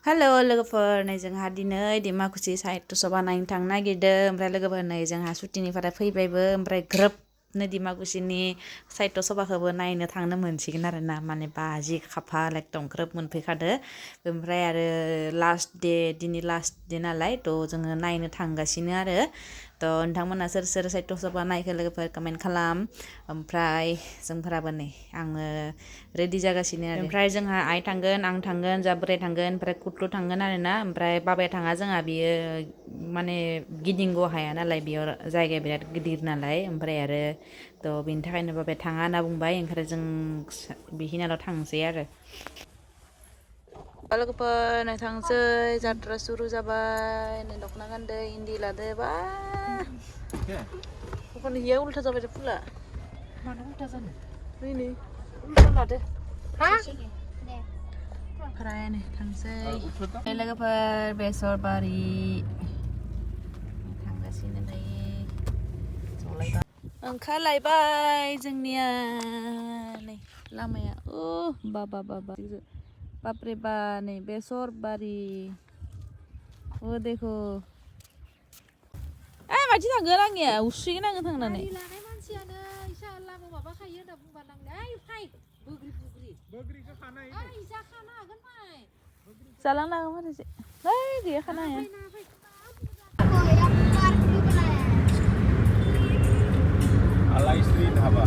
हेल' लोगोफोर नै जोंहा दिनै दिमाकुसि साहित्य सभा नायनो थांनो नागिरदों ओमफ्राय लोगोफोर नै जोंहा सुटिनिफ्राय फैबायबो ओमफ्राय ग्रोबनो दिमाकुसिनि साहित्य सभाखौबो नायनो थांनो मोनसिगोन आरो ना माने बाजि खाफाल एकदम ग्रोब मोनफैखादो ओमफ्राय आरो दिनै लास्ट दे नालाय थ' जोङो नायनो थांगासिनो आरो थ' नोंथांमोना सोर सोर साहित्य सभा नायखो लोगोफोर कमेन्ट खालाम ओमफ्राय जोंफोराबो नै आङो रेडि जागासिनो आरो ओमफ्राय जोंहा आइ थांगोन आं थांगोन जा बोराय थांगोन ओमफ्राय कुथ्रु थांगोन आरो ना ओमफ्राय बाबाया थाङा जोंहा बियो माने गिदिंग' हाया नालाय बेयाव जायगाया बिराद गिदिर नालाय ओमफ्राय आरो थ' बेनि थाखायनो बाबाया थाङा होनना बुंबाय ओंखायनो जों बिहिनाल' थांसै आरो लोगोफोर नै थांसै जात्रा सुरु जाबाय नै दख'ना गानदो इन्दि लादो बा दख'ना हिया उल्था जाबाय फुला मानो उल्था जानो नै उल्था लादो हा ओमफ्राय नै थांसै लोगोफोर बेसरबारि थांगासिनो दायो ओंखारलायबाय जोंनिया नै लामाया बापरे बा नै बेसरबारि देखो माथि थांगोन आंनिया उसुयैगोन आङो थांनानै लानाय मानसियानो इसा लामा माबाखायो होनना बुंबा नांगौ फाय बोग्रिखौ खानो हायो इसा खानो हागोन फाय जालांनांगौ माथो गैया खानो हाया ढाबा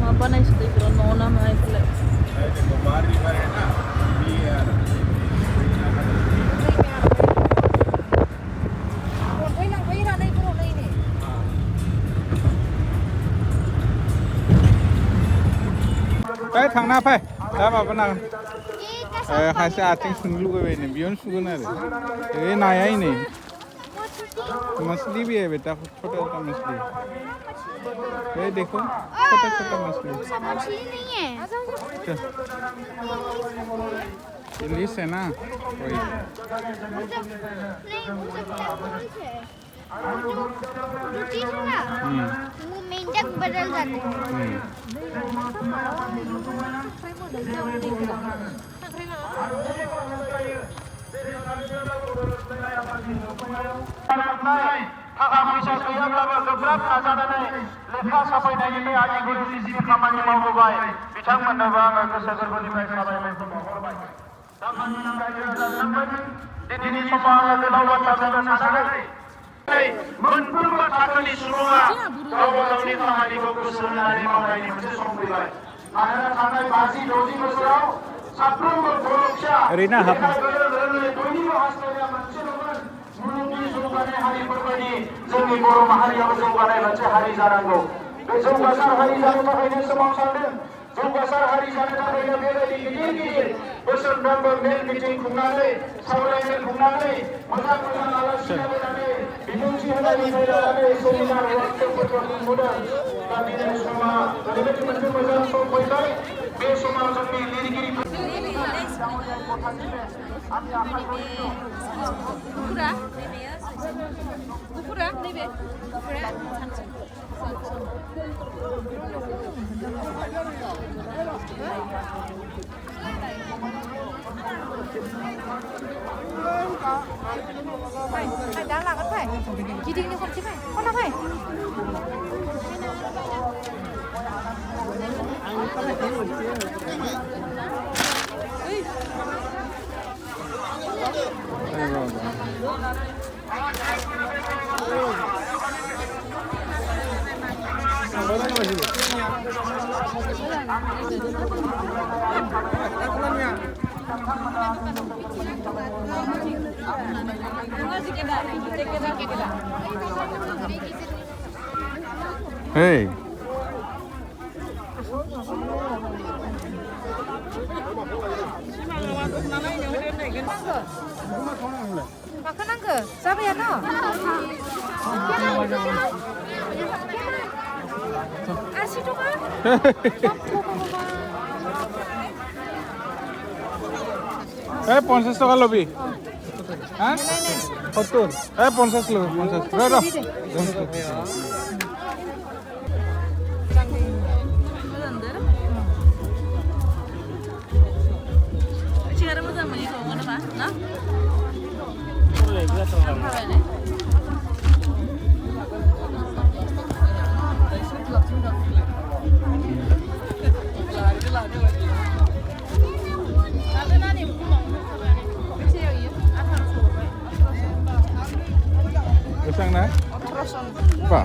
माबा नायसै न' ना मा इफोरलाय देखो बाहर रिवर है ना बियर थांना फै दा माबानांगोन खायसे आथिं सुनो लुगैबाय बेयावनो सुगोन आरो नाया नै मछली भी है बेटा छोटा छोटा मछली ये देखो छोटा छोटा मछली नहीं है इलिश है ना वही वो मेंढक बदल जाते थाखा फैसा गैयाब्लाबो गोब्राब नाजानानै लेखा साफायनायनिफ्राय आजिखालि जि खामानि मावबोबाय बिथांमोननोबो आङो गोसो गोरबोनिफ्राय साबायखर बावहरबाय दिनैनि समाव आङो गोलाव बाथ्रा बुंनो सानाखै मोनफ्रोमबो थाखोनि सुबुङा गावबा गावनि खामानिखौ गोसो होनानै मावनायनि मोनसे सम फैबाय मानोना थांनाय 50-60 बोसोराव साफ्रोमबो बर' फिसा बयनिबो हास्थायनाया मोनसेल'मोन मुलुगनि जौगानाय हारिफोरबायदि जोंनि बर' माहारियाबो जौगानाय मोनसे हारि जानांगौ बे जौगासार हारि जानो थाखायनो सोमावसारदों जौगासार हारि जानो थाखायनो बेबायदि गिदिर गिदिर बोसोरफ्रोमबो मेल मिटिं खुंनानै सावरायमेल खुंनानै मोजां मोजां आलासि लाबोनानै बिबुंथि होनायनिफ्राय लानानै सेमिनार वार्कशपफोरखौ खुंबोदों दा दिनै समा ओरैबायदि मोनसे मोजां सम फैबाय बे समाव जोंनि लिरगिरिफोर गुफुरा नैबे दा लागोन फाय गिदिंनो खनसे फाय खना फाय Hey. माखौ जाबायानो आसि थाखा এই 50 টাকা লবি হ্যাঁ 70 এই 50 লবি 50 র Besang na? Pa.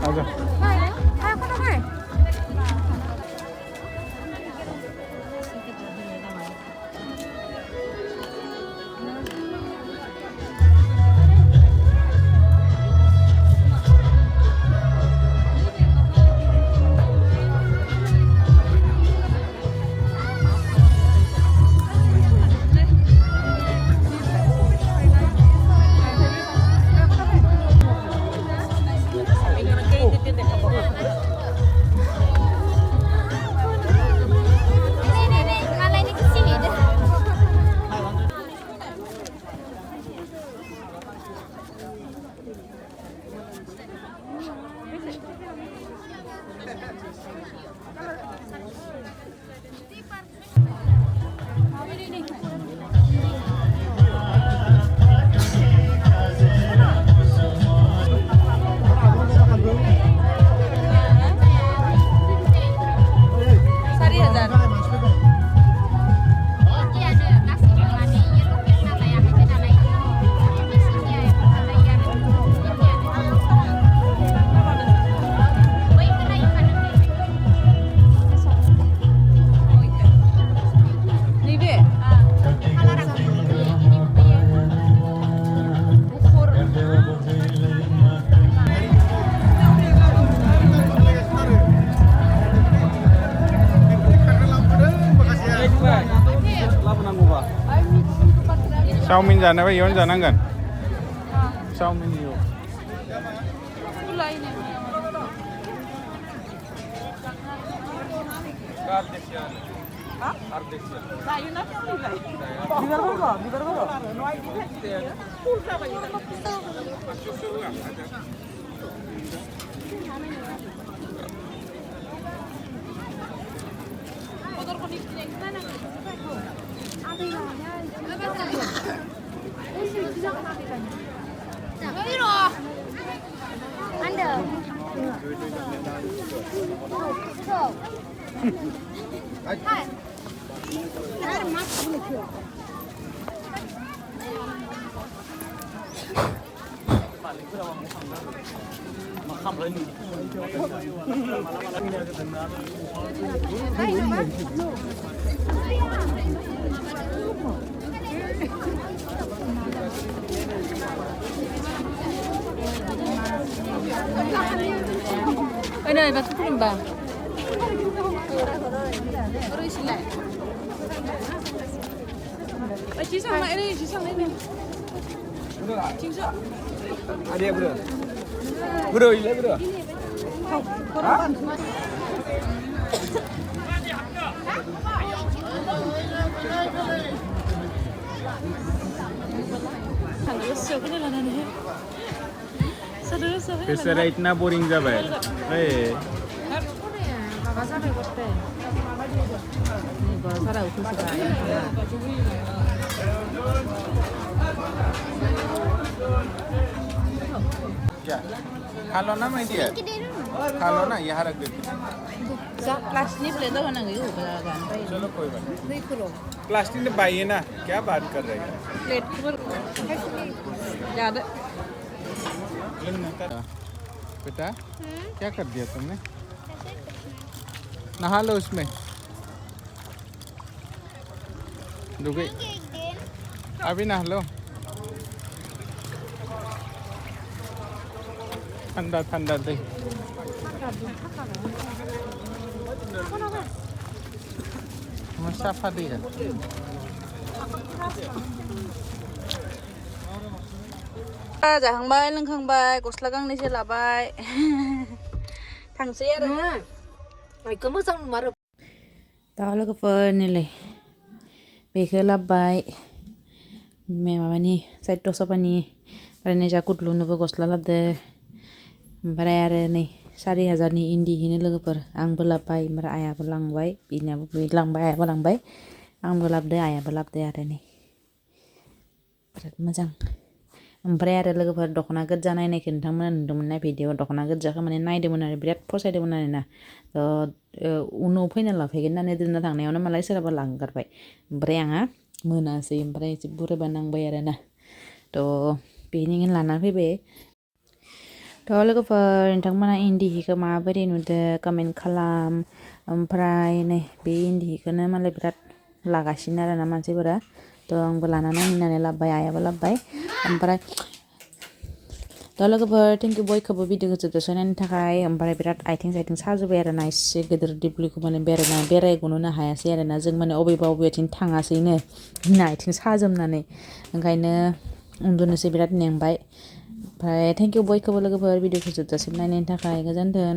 Aga. Saumin जाना भाई योन जानांगन Saumin यो Ini batu pulim ba. Terus lah. Cisang nak ini, cisang ini. Cisang. Ada bro. Bro, ini bro. बेचारा इतना बोरिंग जाबाय क्या खालो ना मैं दिया खालो ना यहाँ रख देते प्लास्टिक प्लेट होना गई हो चलो कोई बात नहीं प्लास्टिक ने बाई है ना क्या बात कर रहे हैं प्लेट पर ज्यादा बेटा क्या कर दिया तुमने नहा लो उसमें डूबे अभी नहा लो ठंडा ठंडा दे साफा दी है जाखांबाय लोंखांबाय गस्ला गांनैसो लाबाय थांसै आरो माइखौ मोजां नुमारो दा लोगोफोर नैलाय बेखौ लाबोबाय माबानि साहित्य सभानि ओमफ्राय नै जा कुदलुनोबो गस्ला लाबोदो ओमफ्राय आरो नै 4000नि इन्दि हिनो लोगोफोर आंबो लाबोबाय ओमफ्राय आइयाबो लांबाय बिनियाबो लांबाय आइयाबो लांबाय आंबो लाबोदो आइयाबो लाबोदो आरो नै बिराद मोजां ओमफ्राय आरो लोगोफोर दख'ना गोजा नायनायखौ नोंथांमोना नुदोंमोन ना भिडिअ दख'ना गोजाखौ माने नायदोंमोन आरो बिराद फसायदोंमोन आरोना उनाव फैना लाफैगोन होननानै दोनना थांनायावनो मालाय सोरहाबा लांगारबाय ओमफ्राय आंहा मोनासै ओमफ्राय एसे बोरैबा नांबाय आरोना बेनिखायनो लाना फैबाय लोगोफोर नोंथांमोना इन्दि हिखौ माबोरै नुदो कमेन्ट खालाम ओमफ्राय नै बे इन्दि हिखौनो मालाय बिराद लागासिनो आरोना मानसिफोरा आंबो लाना नायनानै लाबोबाय आइयाबो लाबोबाय ओमफ्राय लोगोफोर थेंक इउ बयखौबो भिडिअखौ जोबजासे नायनो थाखाय ओमफ्राय बिराद आथिं साइथिं साजोब्बाय आरोना एसे गिदिर दिब्लिखौ माने बेरायग'नोनो हायासै आरोना जों माने अबेथिं थाङासैनो आथिं साजोबनानै ओंखायनो उन्दुनोसै बिराद मेंबाय ओमफ्राय थेंक इउ बयखौबो लोगोफोर भिडिअखौ जोबजासिम नायनायनि थाखाय गोजोन्थों